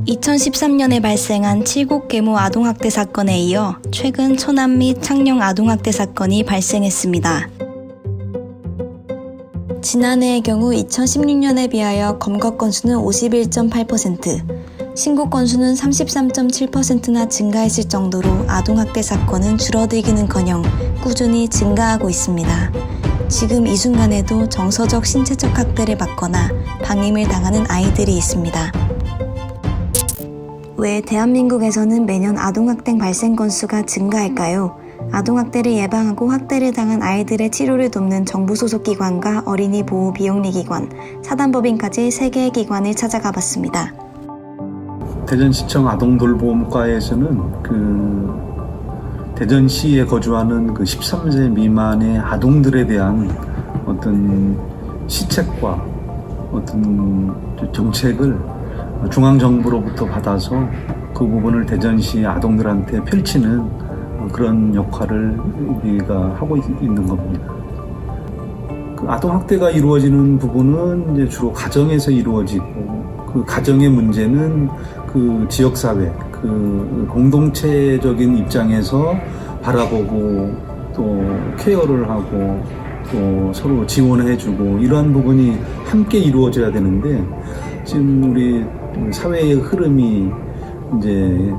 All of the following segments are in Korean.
2013년에 발생한 칠곡 계모 아동학대 사건에 이어 최근 초남 및 창녕 아동학대 사건이 발생했습니다. 지난해의 경우 2016년에 비하여 검거 건수는 51.8%, 신고 건수는 33.7%나 증가했을 정도로 아동학대 사건은 줄어들기는커녕 꾸준히 증가하고 있습니다. 지금 이 순간에도 정서적 신체적 학대를 받거나 방임을 당하는 아이들이 있습니다. 왜 대한민국에서는 매년 아동학대 발생 건수가 증가할까요? 아동학대를 예방하고 학대를 당한 아이들의 치료를 돕는 정부 소속 기관과 어린이 보호 비영리기관, 사단법인까지 3개의 기관을 찾아가 봤습니다. 대전시청 아동돌봄과에서는 대전시에 거주하는 13세 미만의 아동들에 대한 어떤 시책과 어떤 정책을 중앙정부로부터 받아서 그 부분을 대전시 아동들한테 펼치는 그런 역할을 우리가 하고 있는 겁니다. 아동학대가 이루어지는 부분은 이제 주로 가정에서 이루어지고, 그 가정의 문제는 그 지역사회, 그 공동체적인 입장에서 바라보고 또 케어를 하고 또 서로 지원을 해주고, 이러한 부분이 함께 이루어져야 되는데, 지금 우리 사회의 흐름이 이제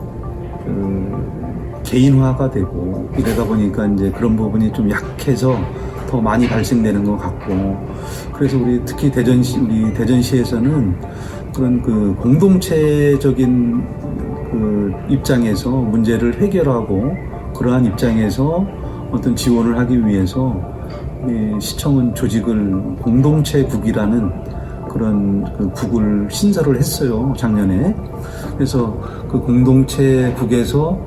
개인화가 되고 이러다 보니까 이제 그런 부분이 좀 약해서 더 많이 발생되는 것 같고, 그래서 우리 특히 우리 대전시에서는 그런 공동체적인 입장에서 문제를 해결하고, 그러한 입장에서 어떤 지원을 하기 위해서 시청은 조직을 공동체국이라는 그런 국을 신설을 했어요, 작년에. 그래서 그 공동체국에서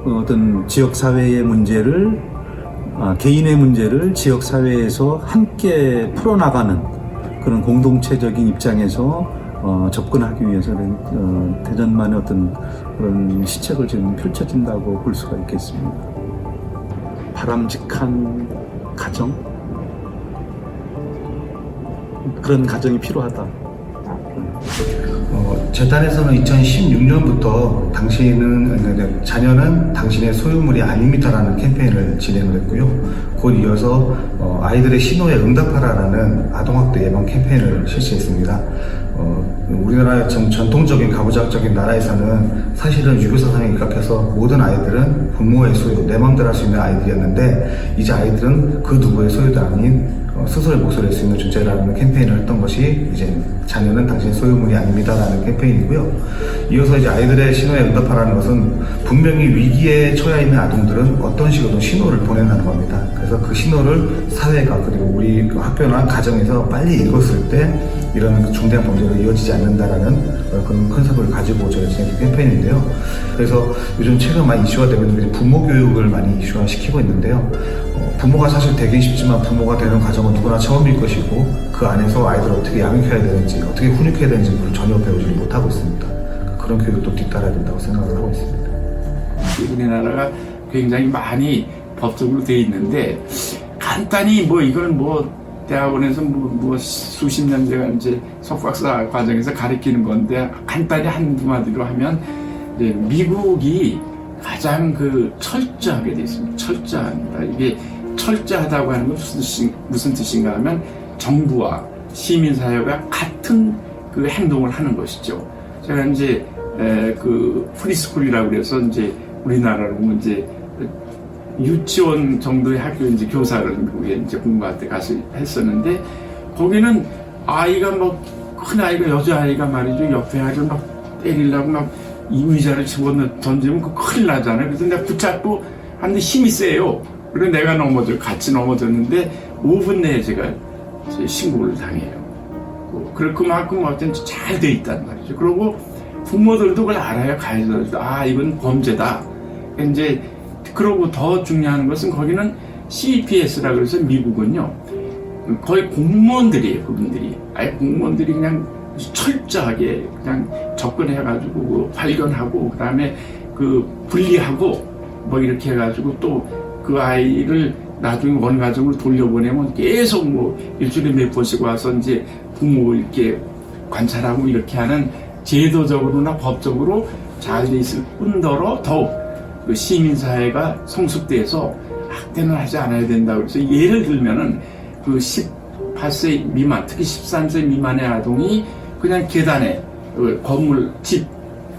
어떤 지역사회의 문제를, 개인의 문제를 지역사회에서 함께 풀어나가는 그런 공동체적인 입장에서 접근하기 위해서 대전만의 어떤 그런 시책을 지금 펼쳐진다고 볼 수가 있겠습니다. 바람직한 가정? 그런 가정이 필요하다. 재단에서는 2016년부터 자녀는 당신의 소유물이 아닙니다라는 캠페인을 진행을 했고요. 곧 이어서 아이들의 신호에 응답하라라는 아동학대 예방 캠페인을 실시했습니다. 우리나라의 전통적인 가부장적인 나라에서는 사실은 유교사상에 입각해서 모든 아이들은 부모의 소유, 내 맘대로 할 수 있는 아이들이었는데, 이제 아이들은 그 누구의 소유도 아닌 스스로의 목소리를 낼 수 있는 존재라는 캠페인을 했던 것이 이제 자녀는 당신의 소유물이 아닙니다라는 캠페인이고요. 이어서 이제 아이들의 신호에 응답하라는 것은 분명히 위기에 처해 있는 아동들은 어떤 식으로 신호를 보낸다는 겁니다. 그래서 그 신호를 사회가, 그리고 우리 학교나 가정에서 빨리 읽었을 때 이런 중대한 범죄로 이어지지 않는다라는 그런 컨셉을 가지고 저희가 진행한 캠페인인데요. 그래서 요즘 최근 많이 이슈가 되고 있는 게 부모 교육을 많이 이슈화 시키고 있는데요. 부모가 사실 되긴 쉽지만 부모가 되는 과정은 누구나 처음일 것이고, 그 안에서 아이들을 어떻게 양육해야 되는지, 어떻게 훈육해야 되는지 전혀 배우지를 못하고 있습니다. 그런 교육도 뒤따라야 된다고 생각을 하고 있습니다. 우리나라가 굉장히 많이 법적으로 돼 있는데, 간단히 이거는 대학원에서 수십 년 제가 이제 석박사 과정에서 가르치는 건데, 간단히 한두 마디로 하면, 이제 미국이 가장 철저하게 돼 있습니다. 철저합니다. 이게 철저하다고 하는 건 무슨 뜻인가 하면, 정부와 시민사회가 같은 행동을 하는 것이죠. 제가 이제 프리스쿨이라고 그래서 이제 우리나라로 보면 이제 유치원 정도의 학교 이제 교사를 미국에 이제 공부할 때 가서 했었는데, 거기는 아이가 큰 아이가, 여자아이가 말이죠, 옆에 아이를 때리려고 이 의자를 던지면 큰일 나잖아요. 그래서 내가 붙잡고 하는데 힘이 세요. 그래서 내가 같이 넘어졌는데 5분 내에 제가 신고를 당해요. 그만큼 어떤 잘 돼 있단 말이죠. 그리고 부모들도 그걸 알아요. 가해자들도. 이건 범죄다. 이제 그러고 더 중요한 것은, 거기는 CPS라 그래서 미국은요, 거의 공무원들이에요. 그분들이 아예 공무원들이 그냥 철저하게 그냥 접근해가지고 발견하고, 그 다음에 분리하고 이렇게 해가지고 또 그 아이를 나중에 원가정으로 돌려보내면 계속 일주일에 몇 번씩 와서 이제 부모 이렇게 관찰하고 이렇게 하는 제도적으로나 법적으로 잘 돼 있을 뿐더러 더욱 그 시민사회가 성숙돼서 학대는 하지 않아야 된다고 그래서 예를 들면은 그 18세 미만, 특히 13세 미만의 아동이 그냥 계단에 건물 집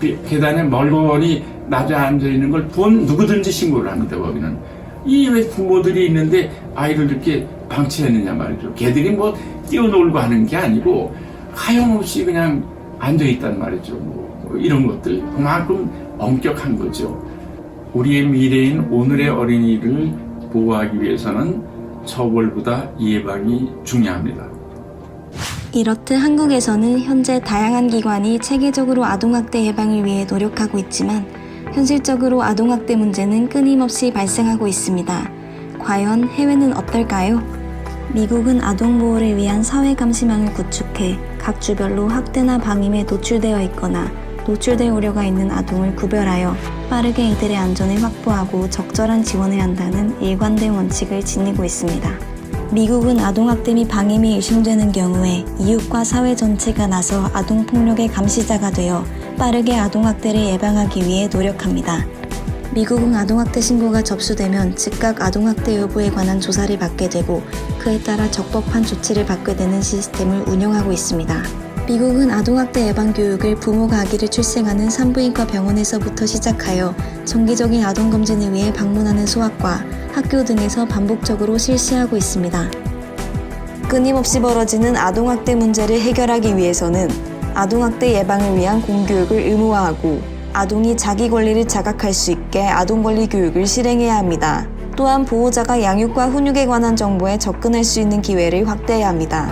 계단에 멀거니 낮에 앉아 있는 걸 본 누구든지 신고를 합니다. 거기는 이 왜 부모들이 있는데 아이를 이렇게 방치했느냐 말이죠. 걔들이 뭐 뛰어놀고 하는 게 아니고 하염없이 그냥 앉아 있단 말이죠. 뭐 이런 것들 그만큼 엄격한 거죠. 우리의 미래인 오늘의 어린이를 보호하기 위해서는 처벌보다 예방이 중요합니다. 이렇듯 한국에서는 현재 다양한 기관이 체계적으로 아동학대 예방을 위해 노력하고 있지만 현실적으로 아동학대 문제는 끊임없이 발생하고 있습니다. 과연 해외는 어떨까요? 미국은 아동보호를 위한 사회감시망을 구축해 각 주별로 학대나 방임에 노출되어 있거나 노출될 우려가 있는 아동을 구별하여 빠르게 이들의 안전을 확보하고 적절한 지원을 한다는 일관된 원칙을 지니고 있습니다. 미국은 아동학대 및 방임이 의심되는 경우에 이웃과 사회 전체가 나서 아동폭력의 감시자가 되어 빠르게 아동학대를 예방하기 위해 노력합니다. 미국은 아동학대 신고가 접수되면 즉각 아동학대 여부에 관한 조사를 받게 되고 그에 따라 적법한 조치를 받게 되는 시스템을 운영하고 있습니다. 미국은 아동학대 예방 교육을 부모가 아기를 출생하는 산부인과 병원에서부터 시작하여 정기적인 아동검진을 위해 방문하는 소아과, 학교 등에서 반복적으로 실시하고 있습니다. 끊임없이 벌어지는 아동학대 문제를 해결하기 위해서는 아동학대 예방을 위한 공교육을 의무화하고 아동이 자기 권리를 자각할 수 있게 아동권리 교육을 실행해야 합니다. 또한 보호자가 양육과 훈육에 관한 정보에 접근할 수 있는 기회를 확대해야 합니다.